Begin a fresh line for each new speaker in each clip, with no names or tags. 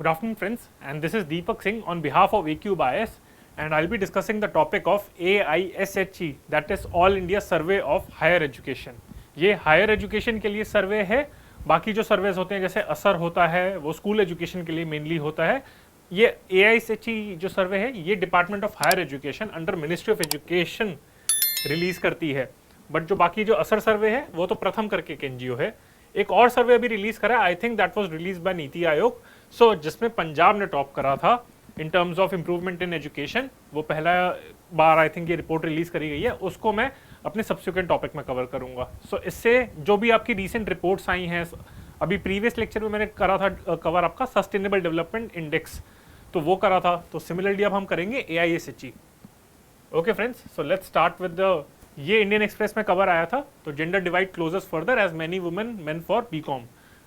Good afternoon, friends, and this is Deepak Singh on behalf of AQ Bias, and I'll be discussing the topic of AISHE, that is All India Survey of Higher Education. ये higher education के लिए सर्वे है. बाकी जो surveys होते हैं जैसे असर होता है वो स्कूल एजुकेशन के लिए मेनली होता है. ये AISHE जो सर्वे है ये department of higher education under ministry of education release करती है. बट जो बाकी जो असर सर्वे है वो तो प्रथम करके एक NGO है. एक और सर्वे अभी रिलीज करा, I think that was release by NITI Aayog, सो जिसमें पंजाब ने टॉप करा था इन terms of improvement in education. वो पहला बार आई थिंक ये रिपोर्ट रिलीज करी गई है, उसको मैं अपने सब्सिक्वेंट टॉपिक में कवर करूंगा. सो इससे जो भी आपकी रिसेंट रिपोर्ट्स आई हैं, अभी प्रीवियस लेक्चर में मैंने करा था कवर आपका सस्टेनेबल डेवलपमेंट इंडेक्स, तो वो करा था. तो सिमिलरली अब हम करेंगे AISHE. Okay friends, so let's start with the, ये इंडियन एक्सप्रेस में कवर आया था. तो gender divide closes further as many women men for BCom.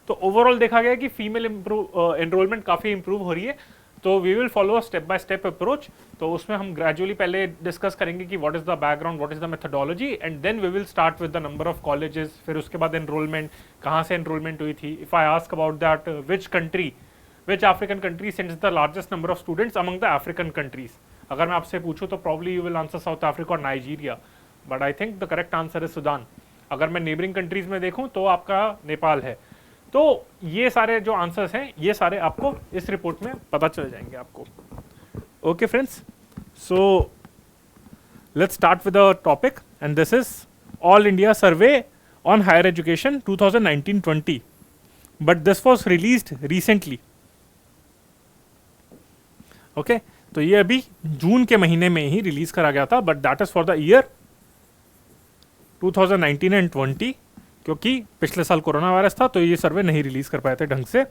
तो ओवरऑल देखा गया कि फीमेल एनरोलमेंट काफ़ी इंप्रूव हो रही है. तो we will follow step by step approach. तो उसमें हम ग्रेजुअली पहले डिस्कस करेंगे कि what is the background, what is the methodology, and then we will start with the number of colleges. फिर उसके बाद एनरोलमेंट, कहाँ से एनरोलमेंट हुई थी. If I ask about that, which African country sends the largest number of students among the African countries. अगर मैं आपसे पूछूं तो probably you will answer South Africa और Nigeria, but I think the correct answer is Sudan. अगर मैं neighbouring countries में देखूं तो आपका नेपाल है. तो ये सारे जो आंसर्स हैं ये सारे आपको इस रिपोर्ट में पता चल जाएंगे आपको. Okay friends, so let's start with the topic, and this is All India Survey on Higher Education 2019-20, but this was released recently. Okay, तो ये अभी जून के महीने में ही रिलीज करा गया था, but that is for the year 2019 and 20, क्योंकि पिछले साल कोरोना वायरस था तो ये सर्वे नहीं रिलीज कर पाए थे ढंग से.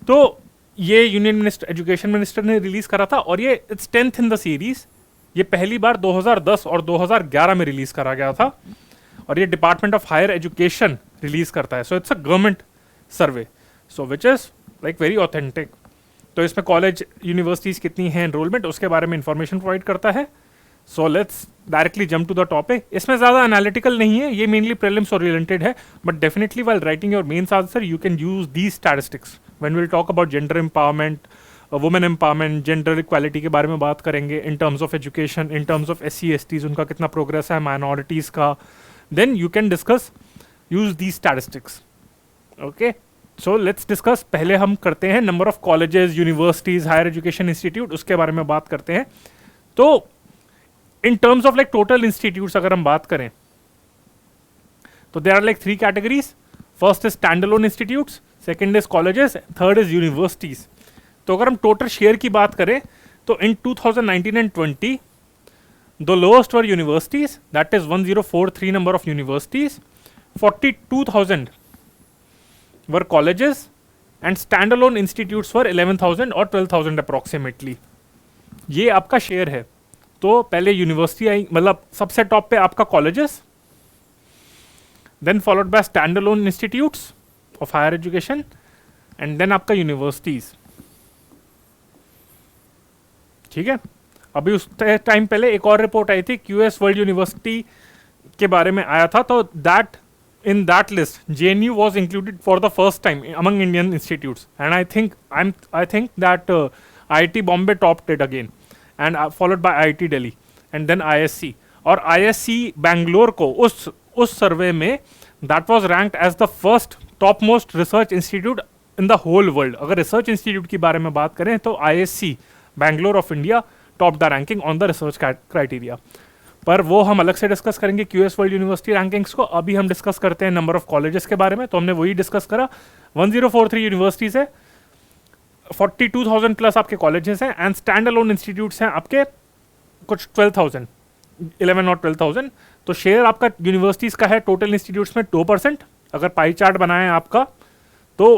तो ये यूनियन मिनिस्टर, एजुकेशन मिनिस्टर ने रिलीज करा था, और ये it's 10th in the series. ये पहली बार 2010 और 2011 में रिलीज करा गया था, और ये department of higher education release करता है. So it's a government survey, so which is like very authentic. तो इसमें कॉलेज यूनिवर्सिटीज़ कितनी हैं, एनरोलमेंट, उसके बारे में इंफॉर्मेशन प्रोवाइड करता है. So let's directly jump to the topic. इसमें ज़्यादा एनालिटिकल नहीं है, ये मेनली प्रीलिम्स ओरिएंटेड है, but definitely while writing your mains answer you can use these statistics when we will talk about gender empowerment, women empowerment, gender equality के बारे में बात करेंगे in terms of education, in terms of SC/STs उनका कितना progress है, minorities का. Then you can discuss, use these statistics. Okay, so let's discuss. पहले हम करते हैं number of colleges, universities, higher education institute, उसके बारे में बात करते हैं. तो in terms of like total institutes अगर हम बात करें तो there are like 3 categories. First is standalone institutes, second is colleges, third is universities. तो अगर हम टोटल शेयर की बात करें तो in 2019 and 20 the lowest were universities, that is 1043 number of universities, 42,000 were colleges, and standalone institutes were 11,000 और 12,000 approximately. ये आपका शेयर है. तो पहले यूनिवर्सिटी आई, मतलब सबसे टॉप पे आपका colleges, then followed by standalone institutes of higher education, and then आपका यूनिवर्सिटीज. ठीक है, अभी उस टाइम पहले एक और रिपोर्ट आई थी QS वर्ल्ड यूनिवर्सिटी के बारे में आया था, तो that in that list JNU was included for the first time among Indian institutes, and I think that IIT Bombay topped it again, and followed by IIT Delhi and then ISC. और ISC Bangalore को उस सर्वे में that was ranked as the first topmost research institute in the whole world. अगर research institute की बारे में बात करें तो ISC Bangalore of India topped the ranking on the research criteria. पर वो हम अलग से डिस्कस करेंगे QS वर्ल्ड यूनिवर्सिटी रैंकिंग्स को. अभी हम डिस्कस करते हैं नंबर ऑफ कॉलेजेस के बारे में. तो हमने वही डिस्कस करा, 1043 यूनिवर्सिटीज है, 42,000 प्लस आपके कॉलेजेस हैं, एंड स्टैंड अलोन इंस्टीट्यूट्स हैं आपके कुछ 12,000, 11 और 12,000. तो शेयर आपका यूनिवर्सिटीज का है टोटल इंस्टीट्यूट्स में 2%. अगर पाई चार्ट बनाएं आपका तो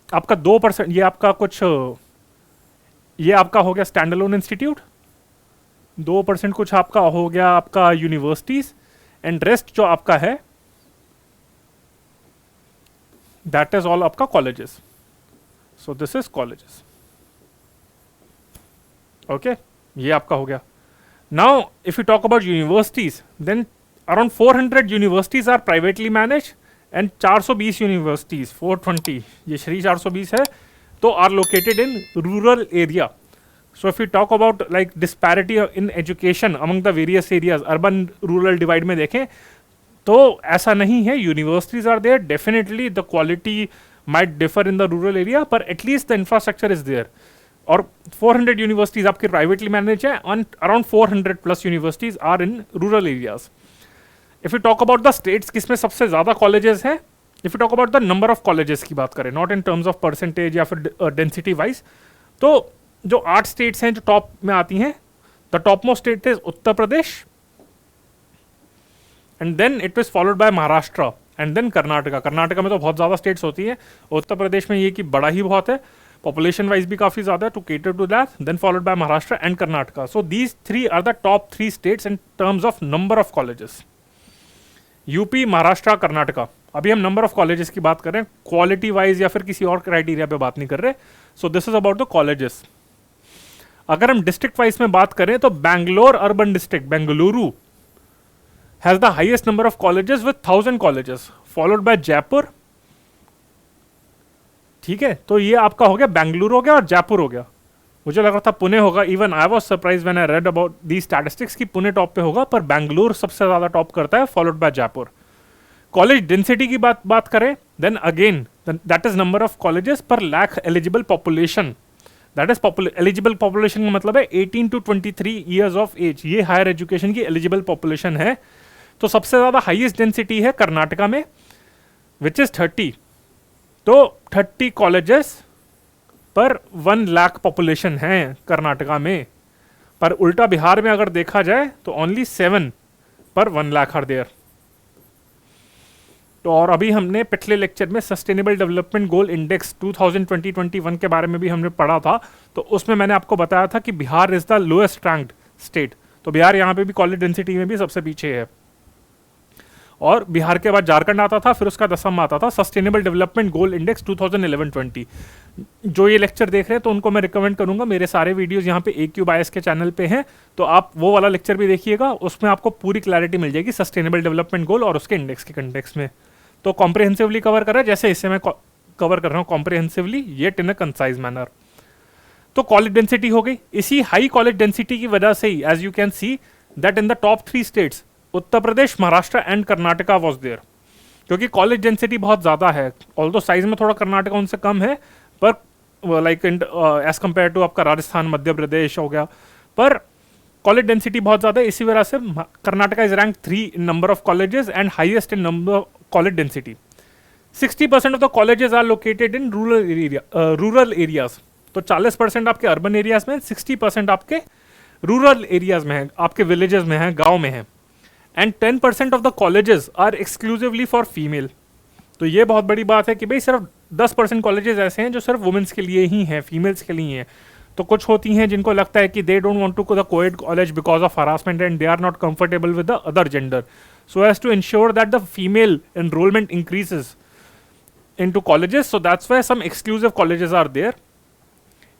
आपका 2%, ये आपका कुछ, ये आपका हो गया स्टैंड अलोन इंस्टीट्यूट, 2% कुछ आपका हो गया आपका यूनिवर्सिटीज, एंड रेस्ट जो आपका है दैट इज ऑल आपका colleges. So this is colleges. Okay, ये आपका हो गया. Now if you talk about universities, then around 400 universities are privately manage, and 420 universities, 420, ये श्री 420 है, तो are located in rural area. So if we talk about like disparity in education among the various areas, urban rural divide में देखें तो ऐसा नहीं है. Universities are there, definitely the quality might differ in the rural area, पर at least the infrastructure is there. और 400 universities आपके privately manage है, and around 400 plus universities are in rural areas. If you talk about the states किसमें सबसे ज्यादा colleges हैं, if you talk about the number of colleges की बात करें, not in terms of percentage या फिर डेंसिटी वाइज, तो जो 8 स्टेट्स हैं जो टॉप में आती हैं, the top most state is Uttar Pradesh, and then it is followed by Maharashtra, and then Karnataka. Karnataka में तो बहुत ज़्यादा स्टेट्स होती हैं. उत्तर प्रदेश में ये कि बड़ा ही बहुत है, पॉपुलेशन वाइज भी काफ़ी ज़्यादा है to cater to that, then followed by Maharashtra and Karnataka. So these 3 are the top 3 states in terms of number of colleges. UP, Maharashtra, Karnataka. अभी हम नंबर ऑफ कॉलेजेस की बात कर रहे हैं, क्वालिटी वाइज या फिर किसी और क्राइटेरिया पे बात नहीं कर रहे. सो this is about the colleges. अगर हम डिस्ट्रिक्ट वाइज में बात करें तो Bangalore urban district, Bengaluru, has the highest number of colleges with 1000 colleges, followed by Jaipur. ठीक है, तो ये आपका हो गया बेंगलुरु हो गया और जयपुर हो गया. मुझे लग रहा था पुणे होगा. Even I was surprise when I read about the statistics कि पुणे टॉप पे होगा, पर बेंगलुरु सबसे ज्यादा टॉप करता है, followed by Jaipur. College density की बात करें, then again that is number of colleges per lakh eligible population. That is eligible population का मतलब है 18 to 23 ईयर्स ऑफ एज. ये हायर एजुकेशन की एलिजिबल पॉपुलेशन है. तो सबसे ज्यादा हाईएस्ट डेंसिटी है कर्नाटका में, विच इज 30. तो 30 कॉलेजेस पर 1 लाख पॉपुलेशन है कर्नाटका में. पर उल्टा बिहार में अगर देखा जाए तो ओनली 7 पर 1 लाख आर देयर. तो और अभी हमने पिछले लेक्चर में सस्टेनेबल डेवलपमेंट गोल इंडेक्स 2020-21 के बारे में भी हमने पढ़ा था. तो उसमें मैंने आपको बताया था कि Bihar is the lowest ranked state. तो बिहार यहाँ पे भी कॉलेज डेंसिटी में भी सबसे पीछे है. और बिहार के बाद झारखंड आता था, फिर उसका 10वां आता था सस्टेनेबल डेवलपमेंट गोल इंडेक्स 2011-20. जो ये लेक्चर देख रहे हैं तो उनको मैं रिकमेंड करूंगा, मेरे सारे वीडियोस यहाँ पे AQ बायस के चैनल पे हैं, तो आप वो वाला लेक्चर भी देखिएगा. उसमें आपको पूरी क्लैरिटी मिल जाएगी सस्टेनेबल डेवलपमेंट गोल और उसके इंडेक्स के कंटेक्स्ट में. तो कॉम्प्रिहेंसिवली कवर कर रहा है, जैसे इससे मैं कवर कर रहा हूँ comprehensively, yet in a concise manner. तो कॉलेज डेंसिटी हो गई. इसी हाई कॉलेज डेंसिटी की वजह से ही as you can see that in the top 3 states Uttar Pradesh, Maharashtra and Karnataka was there, क्योंकि कॉलेज डेंसिटी बहुत ज़्यादा है. ऑल्दो साइज में थोड़ा कर्नाटका उनसे कम है, पर लाइक एज कम्पेयर टू आपका राजस्थान, मध्य प्रदेश हो गया, पर कॉलेज डेंसिटी बहुत ज़्यादा है. इसी वजह से Karnataka is rank 3 in number of colleges and highest in number of college density. 60% of the colleges are located in rural areas. तो 40% आपके अर्बन एरियाज में, 60% आपके रूरल एरियाज में है, आपके विलेजेस में है, गाँव में है. And 10% of the colleges are exclusively for female. तो ये बहुत बड़ी बात है कि भाई सिर्फ 10% कॉलेजेस ऐसे हैं जो सिर्फ वुमेन्स के लिए ही हैं, फीमेल्स के लिए हैं. तो कुछ होती हैं जिनको लगता है कि they don't want to the coed college because of harassment and they are not comfortable with the other gender. So as to ensure that the female enrolment increases into colleges, so that's why some exclusive colleges are there.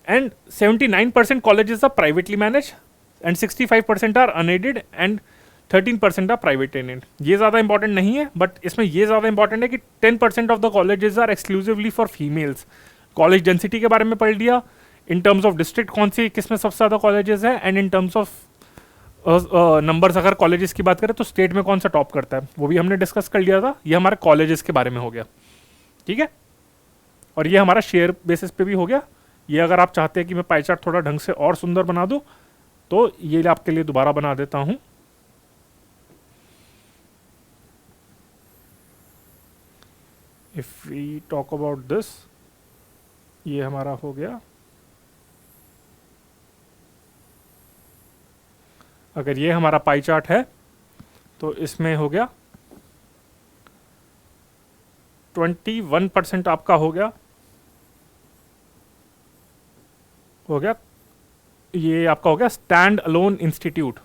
And 79% colleges are privately managed and 65% are unaided and 13% are private aided. ये ज़्यादा important नहीं है, but इसमें ये ज़्यादा important है कि 10% of the colleges are exclusively for females. College density के बारे में पढ़ लिया, इन टर्म्स ऑफ डिस्ट्रिक्ट कौन सी किसमें सबसे ज़्यादा कॉलेजेस है, and in terms of numbers अगर कॉलेजेस की बात करें तो स्टेट में कौन सा टॉप करता है वो भी हमने डिस्कस कर लिया था. ये हमारे कॉलेजेस के बारे में हो गया, ठीक है. और ये हमारा शेयर बेसिस पे भी हो गया. ये अगर आप चाहते हैं कि मैं पाई चार्ट थोड़ा ढंग से और सुंदर बना दूं तो ये आपके लिए दोबारा बना देता हूं. If we talk about this, ये हमारा हो गया. अगर ये हमारा पाई चार्ट है तो इसमें हो गया 21% आपका हो गया ये आपका हो गया स्टैंड अलोन इंस्टीट्यूट.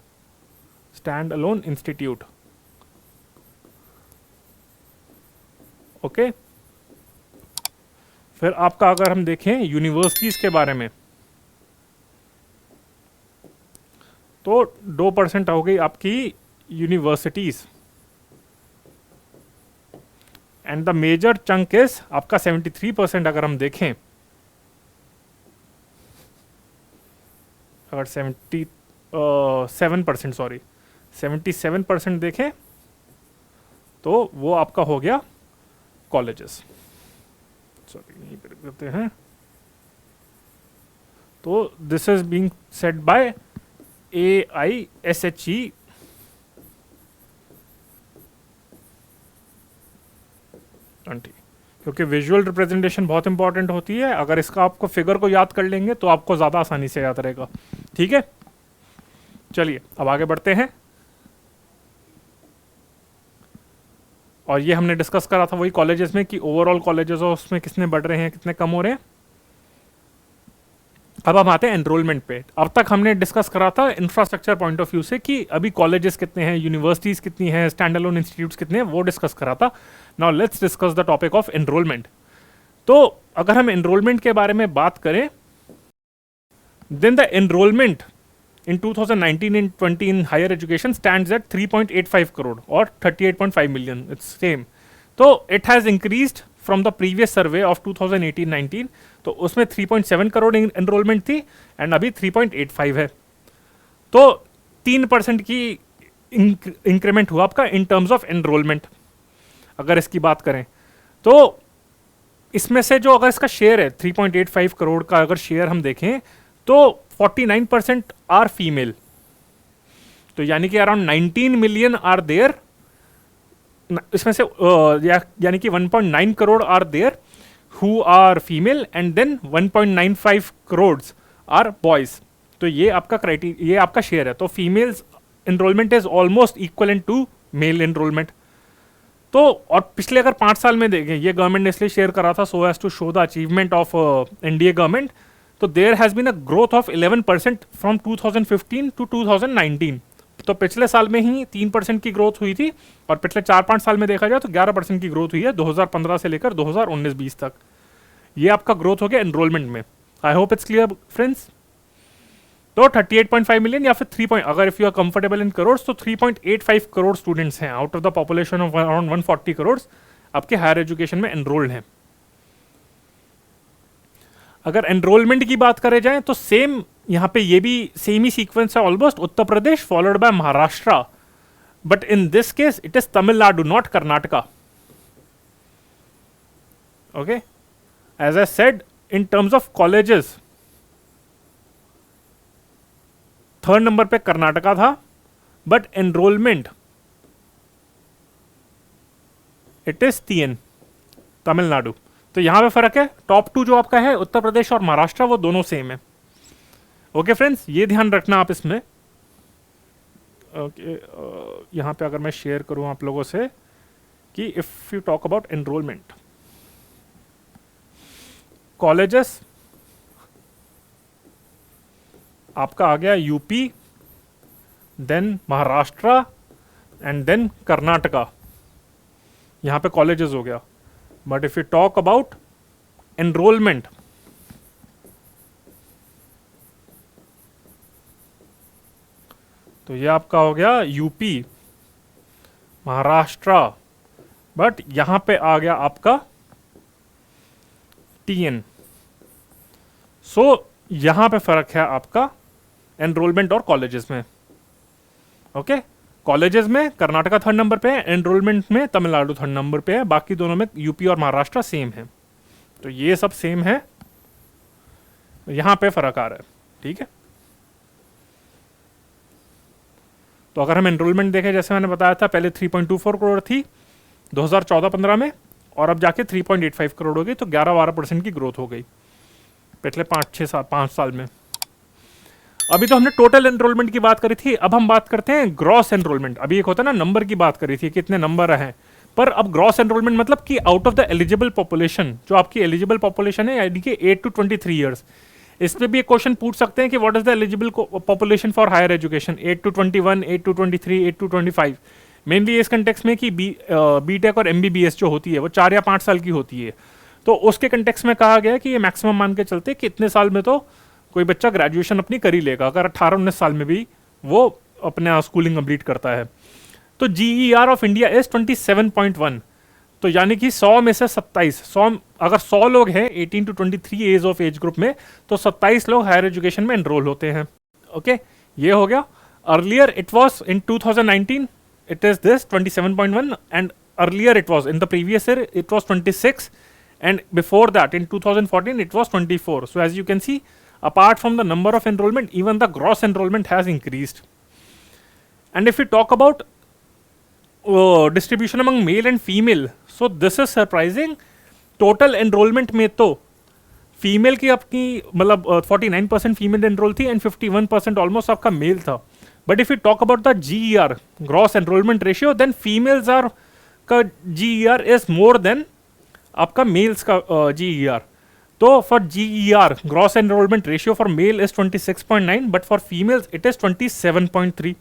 ओके. फिर आपका अगर हम देखें यूनिवर्सिटीज के बारे में तो 2% हो गई आपकी universities. And the major chunk is आपका 73% अगर हम देखें अगर 77% सॉरी 77% देखें तो वो आपका हो गया कॉलेजेस। सॉरी यहीं पर करते हैं। तो this is being set by AISHE क्योंकि विजुअल रिप्रेजेंटेशन बहुत इंपॉर्टेंट होती है। अगर इसका आपको फिगर को याद कर लेंगे तो आपको ज़्यादा आसानी से याद रहेगा। ठीक है, चलिए अब आगे बढ़ते हैं। और ये हमने डिस्कस करा था वही कॉलेजेस में कि ओवरऑल कॉलेजेस और उसमें कितने बढ़ रहे हैं, कितने कम हो रहे हैं। अब हम आते हैं एनरोलमेंट पे। अब तक हमने डिस्कस करा था इंफ्रास्ट्रक्चर पॉइंट ऑफ व्यू से कि अभी कॉलेजेस कितने हैं, यूनिवर्सिटीज़ कितनी हैं, स्टैंड अलोन इंस्टीट्यूट्स कितने हैं, वो डिस्कस करा था। Now let's discuss the topic of enrolment. तो अगर हम एनरोलमेंट के बारे में बात करें, then the enrolment in 2019 and 20 in higher education stands at 3.85 crore or 38.5 million. It's same. तो it has increased from the previous survey of 2018-19. तो उसमें 3.7 करोड़ एनरोलमेंट थी एंड अभी 3.85 है। तो 3% की इंक्रीमेंट हुआ आपका इन टर्म्स ऑफ एनरोलमेंट। अगर इसकी बात करें तो इसमें से जो अगर इसका शेयर है 3.85 करोड़ का अगर शेयर हम देखें तो 49% आर फीमेल। तो यानी कि अराउंड 19 मिलियन आर देयर, इसमें से यानी कि 1.9 crore are there who are female and then 1.95 crore are boys. तो ये आपका ये आपका शेयर है। तो females enrolment is almost equivalent to male enrolment. तो और पिछले अगर 5 साल में देखें, ये गवर्नमेंट ने इसलिए शेयर करा था so as to show the achievement of NDA government. तो there has been a growth of 11% from 2015 to 2019। तो पिछले साल में ही 3% की ग्रोथ हुई थी और पिछले 4-5 साल में देखा जाए तो 11% की ग्रोथ हुई है 2015 से लेकर 2019-20 तक। ये आपका ग्रोथ हो गया एनरोलमेंट में। I hope it's clear friends. तो 38.5 मिलियन या फिर 3 अगर if you are comfortable in crore तो 3.85 करोड़ स्टूडेंट्स हैं out of the population of around 140 crore आपके हायर एजुकेशन में एनरोल्ड हैं। अगर एनरोलमेंट की बात करें जाए तो सेम यहाँ पे ये भी सेम ही सीक्वेंस है almost. Uttar Pradesh followed by Maharashtra, but in this case it is Tamil Nadu not Karnataka. Okay, as I said in terms of colleges 3rd number पे कर्नाटका था, but enrolment it is TN Tamil Nadu. तो यहां पे फर्क है। टॉप 2 जो आपका है उत्तर प्रदेश और महाराष्ट्र वो दोनों सेम है। ओके फ्रेंड्स, ये ध्यान रखना आप इसमें। ओके, यहां पे अगर मैं शेयर करूं आप लोगों से कि if you talk about enrolment colleges, आपका आ गया UP, then Maharashtra and then Karnataka. यहां पे कॉलेजेस हो गया। But if you talk about enrolment, तो ये आपका हो गया यूपी, महाराष्ट्र, बट यहां पे आ गया आपका TN। सो यहां पे फर्क है आपका एनरोलमेंट और कॉलेजेस में। ओके, कॉलेजेस में कर्नाटका 3rd नंबर पे है, एनरोलमेंट में तमिलनाडु 3rd नंबर पे है, बाकी दोनों में यूपी और महाराष्ट्र सेम है। तो ये सब सेम है, यहां पे फर्क आ रहा है। ठीक है, तो अगर हम एनरोलमेंट देखें, जैसे मैंने बताया था पहले 3.24 करोड़ थी 2014-15 में और अब जाके 3.85 करोड़ हो गई। तो 11-12% की ग्रोथ हो गई पिछले 5 साल में। अभी तो हमने टोटल एनरोलमेंट की बात करी थी, अब हम बात करते हैं ग्रॉस एनरोलमेंट। अभी एक होता है ना नंबर की बात करी थी, कितने नंबर हैं, पर अब ग्रॉस एनरोलमेंट मतलब कि out of the eligible population, जो आपकी एलिजिबल पॉपुलेशन है यानी कि 8 to 23 ईयर्स। इस पे भी एक क्वेश्चन पूछ सकते हैं कि what is the eligible population for higher education, 8 to 21, 8 to 23, 8 to 25। Mainly इस कंटेक्स में कि बीटेक और MBBS जो होती है वो 4 या 5 साल की होती है। तो उसके कंटेक्स में कहा गया कि ये मैक्सिमम मान के चलते कि इतने साल में तो कोई बच्चा ग्रेजुएशन अपनी कर ही लेगा, अगर 18-19 साल में भी वो अपना स्कूलिंग कंप्लीट करता है। तो GER ऑफ इंडिया इज 27.1। तो यानी कि 100 में से 27, अगर 100 लोग हैं 18 to 23 age of age group में, तो 27 लोग हायर एजुकेशन में एनरोल होते हैं। ओके ये हो गया. Earlier it was in 2019 it is this 27.1, and earlier it was in the previous year it was 26, and before that in 2014 it was 24. So as you can see, apart from the number of enrollment, even the gross enrollment has increased. And if we talk about distribution among male and female, so this is surprising. Total enrollment में तो female की आपकी मतलब 49% female enrol थी and 51% almost आपका male था. But if you talk about the GER, gross enrolment ratio, then females are का GER is more than आपका मेल्स का GER. तो for GER, gross enrolment ratio for male is 26.9, but for females it is 27.3.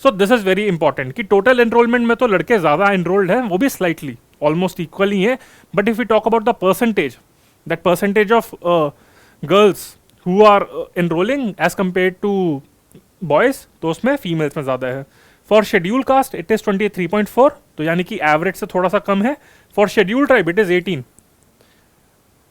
So this is very important कि total enrolment में तो लड़के ज़्यादा enrolled हैं, वो भी स्लाइटली ऑलमोस्ट इक्वल ही है. But if you talk about the percentage, that percentage of girls who are enrolling as compare to boys, तो उसमें फीमेल्स में ज़्यादा है. For schedule caste it is 23.4, तो यानी कि एवरेज से थोड़ा सा कम है. For schedule tribe it is 18,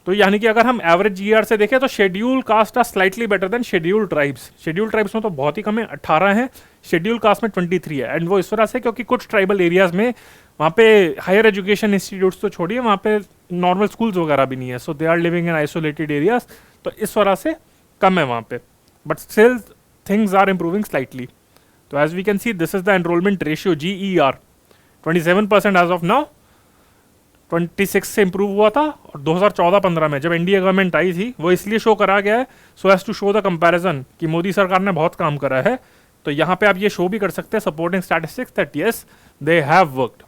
तो यानी कि अगर हम एवरेज GER से देखें तो schedule caste are slightly better than schedule tribes. Schedule tribes में तो बहुत ही कम है, 18 है. शेड्यूल कास्ट में 23 है. एंड वो इस वजह से क्योंकि कुछ ट्राइबल एरियाज़ में वहाँ पे हायर एजुकेशन इंस्टीट्यूट्स तो छोड़िए, वहाँ पे नॉर्मल स्कूल्स वगैरह भी नहीं है. So they are living in isolated areas, तो इस वजह से कम है वहाँ पे. But still things are improving slightly. So as we can see, this is the enrollment ratio GER, 27% as of now. 26 से इम्प्रूव हुआ था, और 2014-15 में जब NDA गवर्नमेंट आई थी वो इसलिए शो करा गया है so as to show the comparison कि मोदी सरकार ने बहुत काम करा है. तो यहाँ पे आप ये शो भी कर सकते हैं supporting statistics that yes they have worked.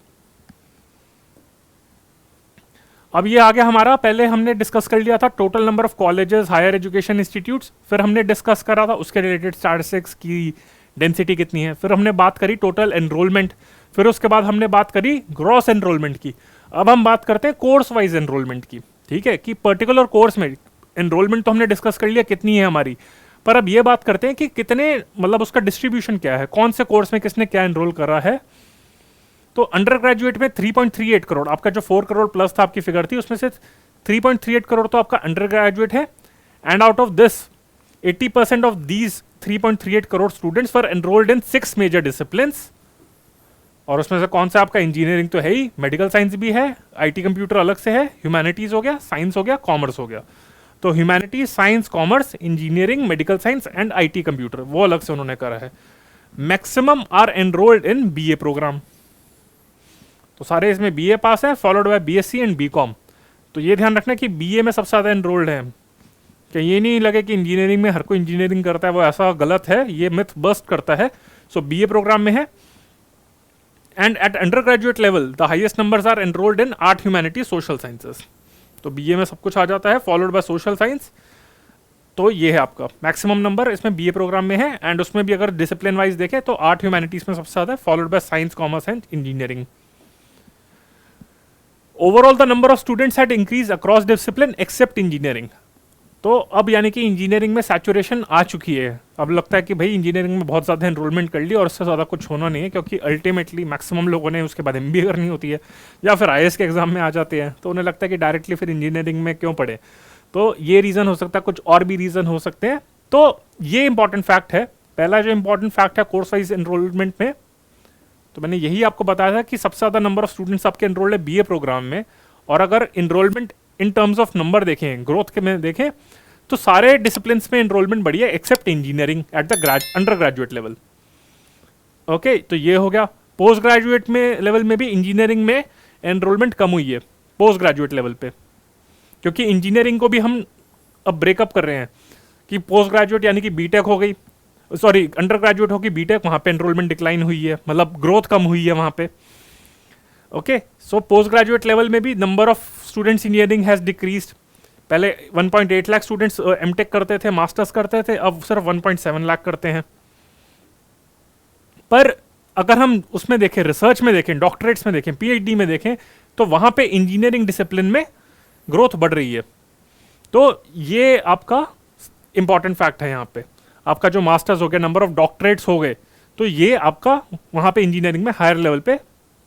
अब ये आ गया हमारा, पहले हमने डिस्कस कर लिया था total number of colleges, higher education institutes, फिर हमने डिस्कस करा था उसके रिलेटेड स्टैटिस्टिक्स की डेंसिटी कितनी है, फिर हमने बात करी टोटल एनरोलमेंट, फिर उसके बाद हमने बात करी ग्रॉस एनरोलमेंट की. अब हम बात करते हैं कोर्स वाइज एनरोलमेंट की. ठीक है, कि पर्टिकुलर कोर्स में एनरोलमेंट तो हमने डिस्कस कर लिया कितनी है हमारी, पर अब ये बात करते हैं कि कितने मतलब उसका डिस्ट्रीब्यूशन क्या है, कौन से कोर्स में किसने क्या एनरोल करा है. तो अंडर ग्रेजुएट में 3.38 करोड़, आपका जो 4 करोड़ प्लस था आपकी फिगर थी, उसमें से 3.38 करोड़ तो आपका अंडर ग्रेजुएट है. And out of this 80% of these 3.38 crore students were enrolled in 6 major disciplines. और उसमें से कौन सा आपका इंजीनियरिंग तो है ही, मेडिकल साइंस भी है, IT कंप्यूटर अलग से है, ह्यूमैनिटीज हो गया, साइंस हो गया, कॉमर्स हो गया. तो humanities, science, commerce, engineering, medical science and IT computer वो अलग से उन्होंने करा है. Maximum are enrolled in BA programme, तो सारे इसमें BA पास है, followed by BSc and BCom. तो ये ध्यान रखना कि BA में सबसे ज़्यादा एनरोल्ड है, कि ये नहीं लगे कि इंजीनियरिंग में हर कोई इंजीनियरिंग करता है, वो ऐसा गलत है, ये मिथ बस्ट करता है. सो BA प्रोग्राम में है. And at undergraduate level the highest numbers are enrolled in art, humanity, social sciences. तो BA में सब कुछ आ जाता है, फॉलोड बाय सोशल साइंस. तो ये है आपका मैक्सिमम नंबर इसमें BA प्रोग्राम में है. एंड उसमें भी अगर डिसिप्लिन वाइज देखें तो आर्ट, ह्यूमैनिटीज में सबसे ज़्यादा है, followed by science, commerce and engineering. Overall the number of students had increase across discipline except engineering. तो अब यानी कि इंजीनियरिंग में सैचुरेशन आ चुकी है. अब लगता है कि भाई इंजीनियरिंग में बहुत ज़्यादा एनरोलमेंट कर ली और उससे ज़्यादा कुछ होना नहीं है, क्योंकि अल्टीमेटली मैक्सिमम लोगों ने उसके बाद MBA करनी होती है या फिर IAS के एग्जाम में आ जाते हैं, तो उन्हें लगता है कि डायरेक्टली फिर इंजीनियरिंग में क्यों पढ़े. तो ये रीज़न हो सकता है, कुछ और भी रीज़न हो सकते हैं. तो ये इंपॉर्टेंट फैक्ट है. पहला जो इंपॉर्टेंट फैक्ट है कोर्स वाइज एनरोलमेंट में, तो मैंने यही आपको बताया था कि सबसे ज़्यादा नंबर ऑफ स्टूडेंट्स आपके एनरोल्ड है BA प्रोग्राम में. और अगर enrolment in terms of number देखें, ग्रोथ के में देखें, तो सारे डिसिप्लिन में एनरोलमेंट बढ़ी है except engineering at the undergraduate level. Okay, तो ये हो गया. पोस्ट ग्रेजुएट में लेवल में भी इंजीनियरिंग में एनरोलमेंट कम हुई है पोस्ट ग्रेजुएट लेवल पे, क्योंकि इंजीनियरिंग को भी हम अब ब्रेकअप कर रहे हैं कि पोस्ट ग्रेजुएट यानी कि BTech हो गई, सॉरी अंडर ग्रेजुएट होगी BTech, वहाँ पे एनरोलमेंट डिक्लाइन हुई है, मतलब ग्रोथ कम हुई है वहाँ पे. Okay, so post graduate level में भी number of students engineering has decreased. पहले 1.8 लाख स्टूडेंट्स MTech करते थे, मास्टर्स करते थे, अब सिर्फ 1.7 लाख करते हैं. पर अगर हम उसमें देखें, रिसर्च में देखें, डॉक्टरेट्स में देखें, PhD में देखें, तो वहाँ पे इंजीनियरिंग डिसिप्लिन में ग्रोथ बढ़ रही है. तो ये आपका इंपॉर्टेंट फैक्ट है. यहाँ पे आपका जो मास्टर्स हो गया, नंबर ऑफ डॉक्टरेट्स हो गए, तो ये आपका वहाँ पे इंजीनियरिंग में हायर लेवल पे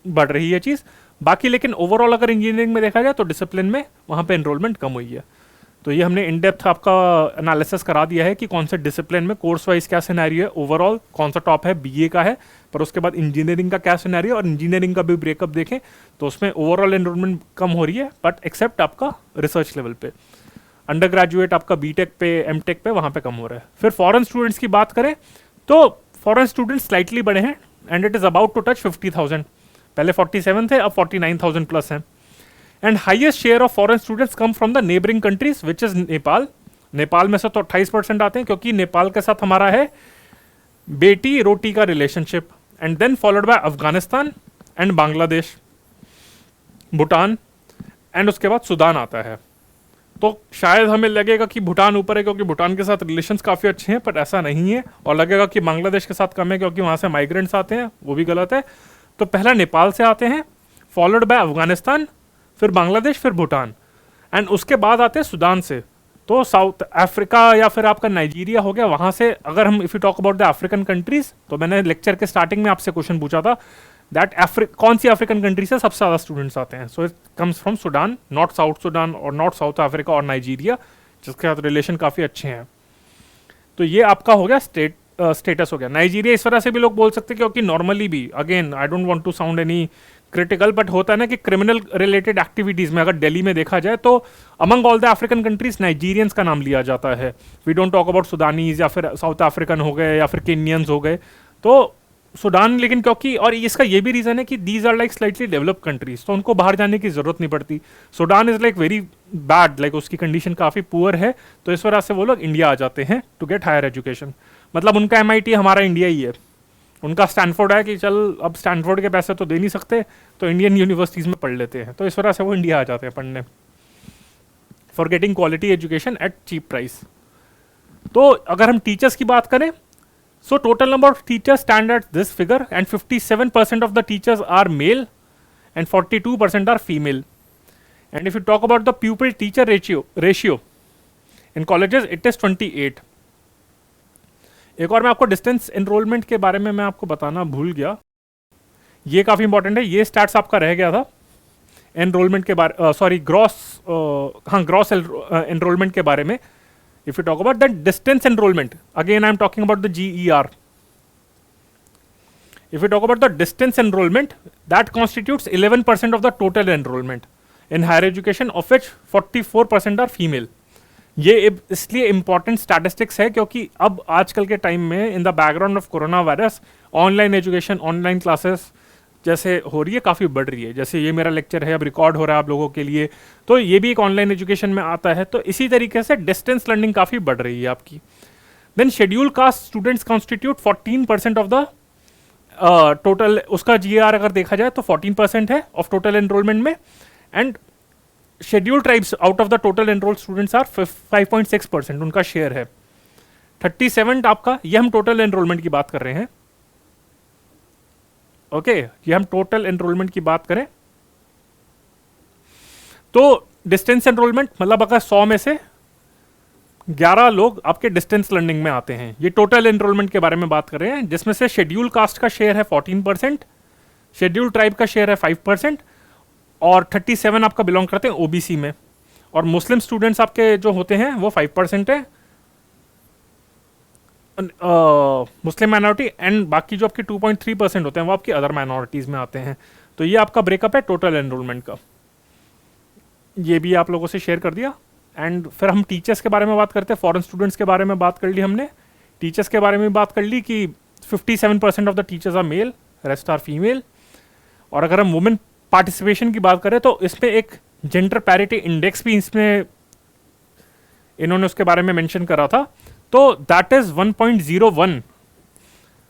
बढ़ रही है चीज़. बाकी लेकिन ओवरऑल अगर इंजीनियरिंग में देखा जाए तो डिसिप्लिन में वहाँ पे एनरोलमेंट कम हुई है. तो ये हमने इन डेप्थ आपका एनालिसिस करा दिया है कि कौन से डिसिप्लिन में कोर्स वाइज क्या सिनेरियो है, ओवरऑल कौन सा टॉप है, बीए का है, पर उसके बाद इंजीनियरिंग का क्या सिनेरियो, और इंजीनियरिंग का भी ब्रेकअप देखें तो उसमें ओवरऑल एनरोलमेंट कम हो रही है, बट एक्सेप्ट आपका रिसर्च लेवल पे। अंडर ग्रेजुएट आपका बीटेक पे, एमटेक पे, वहाँ पे कम हो रहा है। फिर फॉरेन स्टूडेंट्स की बात करें तो फॉरेन स्टूडेंट्स स्लाइटली बढ़े हैं and it is about to touch 50,000। पहले 47 थे, अब 49,000 प्लस हैं। And highest share of foreign students come from the neighbouring countries which is Nepal. Nepal में से तो 28% आते हैं, क्योंकि नेपाल के साथ हमारा है बेटी रोटी का relationship, and then followed by Afghanistan and Bangladesh, Bhutan, and उसके बाद सूडान आता है। तो शायद हमें लगेगा कि भूटान ऊपर है क्योंकि भूटान के साथ रिलेशंस काफ़ी अच्छे हैं, पर ऐसा नहीं है, और लगेगा कि बांग्लादेश के साथ कम है क्योंकि वहाँ से माइग्रेंट्स आते हैं, वो भी गलत है। तो पहला नेपाल से आते हैं, फॉलोड बाय अफगानिस्तान, फिर बांग्लादेश, फिर भूटान, एंड उसके बाद आते हैं सूडान से। तो साउथ अफ्रीका या फिर आपका नाइजीरिया हो गया, वहाँ से अगर हम if you talk about the African countries, तो मैंने लेक्चर के स्टार्टिंग में आपसे क्वेश्चन पूछा था दैट कौन सी अफ्रीकन कंट्री से सबसे ज़्यादा स्टूडेंट्स आते हैं। So it comes from Sudan, not south Sudan और नॉट साउथ अफ्रीका और नाइजीरिया, जिसके साथ रिलेशन काफ़ी अच्छे हैं। तो ये आपका हो गया स्टेटस हो गया। नाइजीरिया इस तरह से भी लोग बोल सकते हैं क्योंकि नॉर्मली भी, again I don't want to sound any critical, but होता है ना कि क्रिमिनल रिलेटेड एक्टिविटीज़ में अगर दिल्ली में देखा जाए तो among all the African countries Nigerians का नाम लिया जाता है। We don't talk about Sudanese या फिर साउथ अफ्रीकन हो गए या फिर केनियंस हो गए। तो सूडान, लेकिन क्योंकि, और इसका ये भी रीज़न है कि these are like slightly developed countries, तो उनको बाहर जाने की ज़रूरत नहीं पड़ती। Sudan is like very bad, like उसकी कंडीशन काफ़ी पुअर है, तो इस वजह से वो लोग इंडिया आ जाते हैं टू गेट हायर एजुकेशन। मतलब उनका MIT हमारा इंडिया ही है, उनका स्टैनफोर्ड है कि चल अब स्टैनफोर्ड के पैसे तो दे नहीं सकते तो इंडियन यूनिवर्सिटीज़ में पढ़ लेते हैं, तो इस वजह से वो इंडिया आ जाते हैं पढ़ने, for getting quality education at cheap price. तो अगर हम टीचर्स की बात करें, so total number of teachers stand at this figure and 57% of the teachers are male and 42% are female. And if you talk about the pupil teacher ratio in colleges, it is 28. एक और मैं आपको distance enrolment के बारे में मैं आपको बताना भूल गया, ये काफ़ी इंपॉर्टेंट है। ये स्टैट्स आपका रह गया था एनरोलमेंट के बारे, सॉरी ग्रॉस एनरोलमेंट के बारे में। If you talk about the distance enrollment, again I am talking about the GER. If you talk about the distance enrollment, that constitutes 11% of the total enrollment in higher education, of which 44% are female. ये इसलिए important statistics है क्योंकि अब आजकल के time में in the background of corona virus, online education, online classes जैसे हो रही है, काफ़ी बढ़ रही है। जैसे ये मेरा लेक्चर है, अब रिकॉर्ड हो रहा है आप लोगों के लिए, तो ये भी एक ऑनलाइन एजुकेशन में आता है। तो इसी तरीके से डिस्टेंस लर्निंग काफ़ी बढ़ रही है आपकी। Then schedule caste students constitute 14% of the total, उसका GR अगर देखा जाए तो 14% है ऑफ टोटल एनरोलमेंट में, and schedule tribes out of the total enrolled students are 5.6%, उनका शेयर है। 37 आपका, ये हम टोटल एनरोलमेंट की बात कर रहे हैं, ओके ये हम टोटल एनरोलमेंट की बात करें तो डिस्टेंस एनरोलमेंट मतलब अगर 100 में से 11 लोग आपके डिस्टेंस लर्निंग में आते हैं, ये टोटल एनरोलमेंट के बारे में बात कर रहे हैं, जिसमें से शेड्यूल कास्ट का शेयर है 14%, शेड्यूल ट्राइब का शेयर है 5%, और 37 आपका बिलोंग करते हैं OBC में, और मुस्लिम स्टूडेंट्स आपके जो होते हैं वो 5% है, मुस्लिम माइनॉरिटी, एंड बाकी जो आपके 2.3% होते हैं वो आपकी अदर माइनॉरिटीज़ में आते हैं। तो ये आपका ब्रेकअप है टोटल एनरोलमेंट का, ये भी आप लोगों से शेयर कर दिया। एंड फिर हम टीचर्स के बारे में बात करते हैं, फॉरेन स्टूडेंट्स के बारे में बात कर ली हमने, टीचर्स के बारे में बात कर ली कि 57% of the teachers are male, rest are female. और अगर हम वुमेन पार्टिसिपेशन की बात करें तो इसमें एक जेंडर पैरिटी इंडेक्स भी इसमें इन्होंने उसके बारे में मेंशन करा था, तो that is 1.01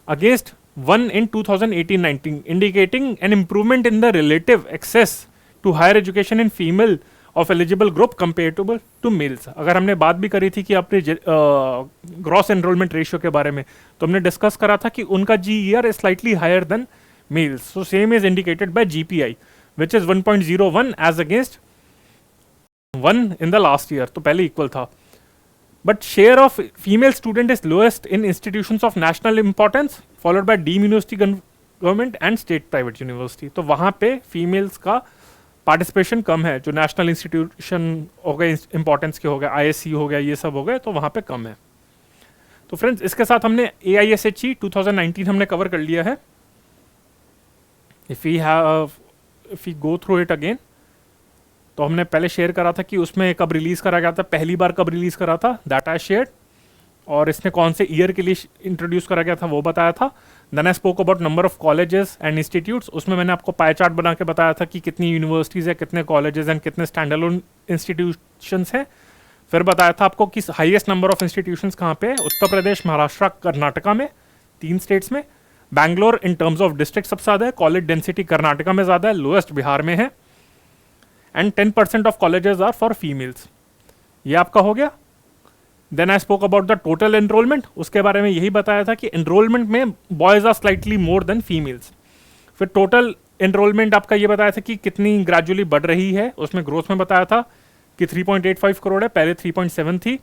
against 1 in 2018-19, indicating an improvement in the relative access to higher education in female of eligible group comparable to males. अगर हमने बात भी करी थी कि अपने ग्रॉस एनरोलमेंट रेशियो के बारे में, तो हमने डिस्कस करा था कि उनका GER is slightly higher than males, so same is indicated by GPI which is 1.01 as against 1 in the last year, तो पहले इक्वल था। But share of female student is lowest in institutions of national importance, followed by deemed university government and state private university. तो वहाँ पे females का participation कम है, जो national institution हो गए इंपॉर्टेंस के हो गए, ISC हो गया, ये सब हो गए, तो वहाँ पे कम है। तो फ्रेंड्स इसके साथ हमने AISHE 2019 हमने कवर कर लिया है। If we go through it again, तो हमने पहले शेयर करा था कि उसमें कब रिलीज़ करा गया था, पहली बार कब रिलीज़ करा था, दैट आई शेयर्ड, और इसने कौन से ईयर के लिए इंट्रोड्यूस करा गया था वो बताया था। Then I spoke about number of colleges and institutes, उसमें मैंने आपको पाई चार्ट बना के बताया था कि कितनी यूनिवर्सिटीज़ है, कितने कॉलेजेस एंड कितने स्टैंड अलोन इंस्टीट्यूशंस हैं। फिर बताया था आपको कि हाईएस्ट नंबर ऑफ इंस्टीट्यूशंस कहाँ पे है, उत्तर प्रदेश, महाराष्ट्र, कर्नाटका में, 3 स्टेट्स में। बैंगलोर इन टर्म्स ऑफ डिस्ट्रिक्ट सबसे ज़्यादा है, कॉलेज डेंसिटी कर्नाटका में ज़्यादा है, लोएस्ट बिहार में है, and 10% of colleges are for females. ये आपका हो गया। Then I spoke about the total enrolment, उसके बारे में यही बताया था कि एनरोलमेंट में boys are slightly more than females. फिर टोटल एनरोलमेंट आपका ये बताया था कि कितनी ग्रेजुअली बढ़ रही है, उसमें ग्रोथ में बताया था कि 3.85 करोड़ है, पहले 3.7 थी।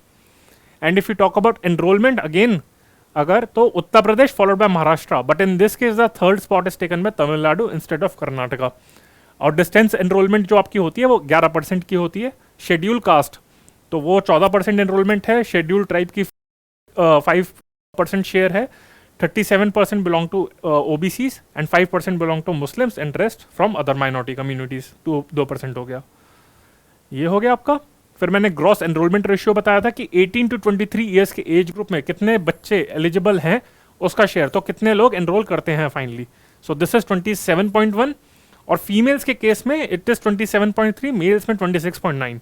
And if you talk about enrolment again, अगर तो Uttar Pradesh followed by Maharashtra, but in this case the third spot is taken by Tamil Nadu instead of Karnataka. और डिस्टेंस एनरोलमेंट जो आपकी होती है वो 11% की होती है। शेड्यूल कास्ट तो वो 14% एनरोलमेंट है, शेड्यूल ट्राइब की 5% शेयर है, 37% belong to OBCs and 5% belong to Muslims and rest from other minority communities, 2% हो गया। ये हो गया आपका। फिर मैंने ग्रॉस एनरोलमेंट रेशियो बताया था कि 18 to 23 ईयर्स के एज ग्रुप में कितने बच्चे एलिजिबल हैं उसका शेयर, तो कितने लोग एनरोल करते हैं फाइनली। सो दिस इज 27.1, और फीमेल्स के केस में इट इज 27.3, मेल्स में 26.9।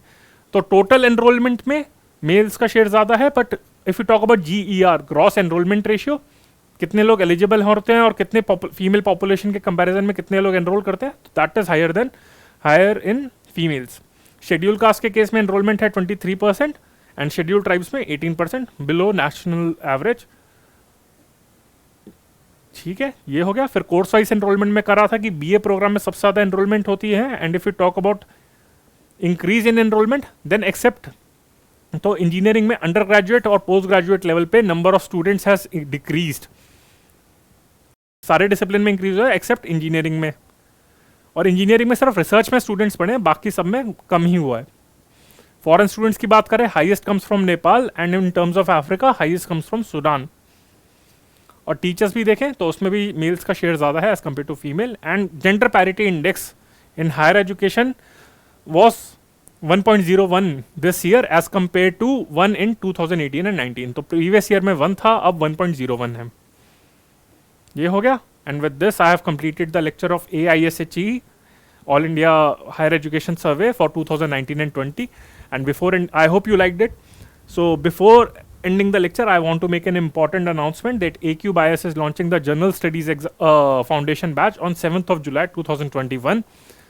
तो टोटल एनरोलमेंट में मेल्स का शेयर ज़्यादा है, but if you talk about GER, gross enrolment ratio, कितने लोग एलिजिबल होते हैं और कितने फीमेल पॉपुलेशन के कंपैरिजन में कितने लोग एनरोल करते हैं, तो that is higher in females. Schedule caste के केस में एनरोलमेंट है 23% एंड शेड्यूल ट्राइब्स में 18%, बिलो नेशनल एवरेज। ठीक है, ये हो गया। फिर कोर्स वाइज एनरोलमेंट में करा था कि BA प्रोग्राम में सबसे ज़्यादा एनरोलमेंट होती है, and if you talk about increase in enrolment then except, तो इंजीनियरिंग में अंडर ग्रेजुएट और पोस्ट ग्रेजुएट लेवल पे number of students has decreased. सारे डिसिप्लिन में इंक्रीज हुआ है एक्सेप्ट इंजीनियरिंग में, और इंजीनियरिंग में सिर्फ रिसर्च में स्टूडेंट्स पढ़े हैं, बाकी सब में कम ही हुआ है। फॉरेन स्टूडेंट्स की बात करें, highest comes from Nepal, and in terms of Africa highest comes from Sudan. और टीचर्स भी देखें तो उसमें भी मेल्स का शेयर ज़्यादा है as compare to female. And gender parity index in higher education was 1.01 this year as compare to 1 in 2018 and 19। तो प्रीवियस ईयर में 1 था, अब 1.01 है। ये हो गया। And with this I have completed the lecture of AISHE All India Higher Education Survey for 2019 and 20। And before, I hope you liked it. So before ending the lecture, I want to make an important announcement that AQBIS is launching the General Studies Foundation batch on 7th of July 2021.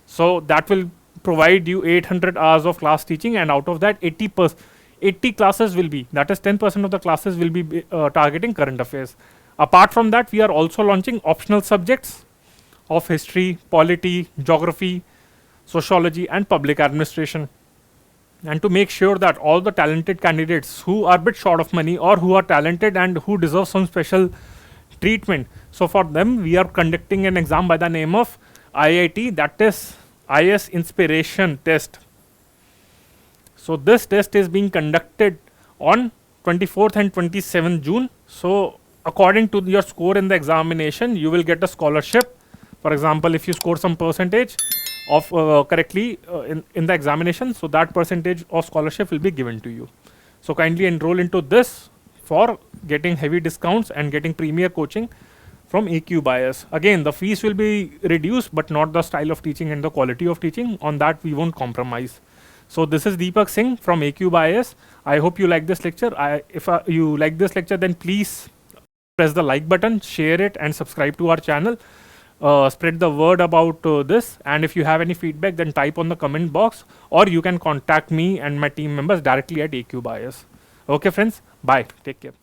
So that will provide you 800 hours of class teaching, and out of that 80 classes will be, that is 10% of the classes will be targeting current affairs. Apart from that, we are also launching optional subjects of history, polity, geography, sociology and public administration. And to make sure that all the talented candidates who are a bit short of money or who are talented and who deserve some special treatment, so for them we are conducting an exam by the name of IIT, that is IS Inspiration Test. So this test is being conducted on 24th and 27th June. So according to your score in the examination, you will get a scholarship. For example, if you score some percentage of correctly in the examination, so that percentage of scholarship will be given to you. So kindly enroll into this for getting heavy discounts and getting premier coaching from AQBIS. Again, the fees will be reduced, but not the style of teaching and the quality of teaching. On that we won't compromise. So this is Deepak Singh from AQBIS. I hope you like this lecture. If you like this lecture, then please press the like button, share it and subscribe to our channel. Spread the word about this, and if you have any feedback, then type on the comment box, or you can contact me and my team members directly at AQBIS. Okay friends, bye, take care.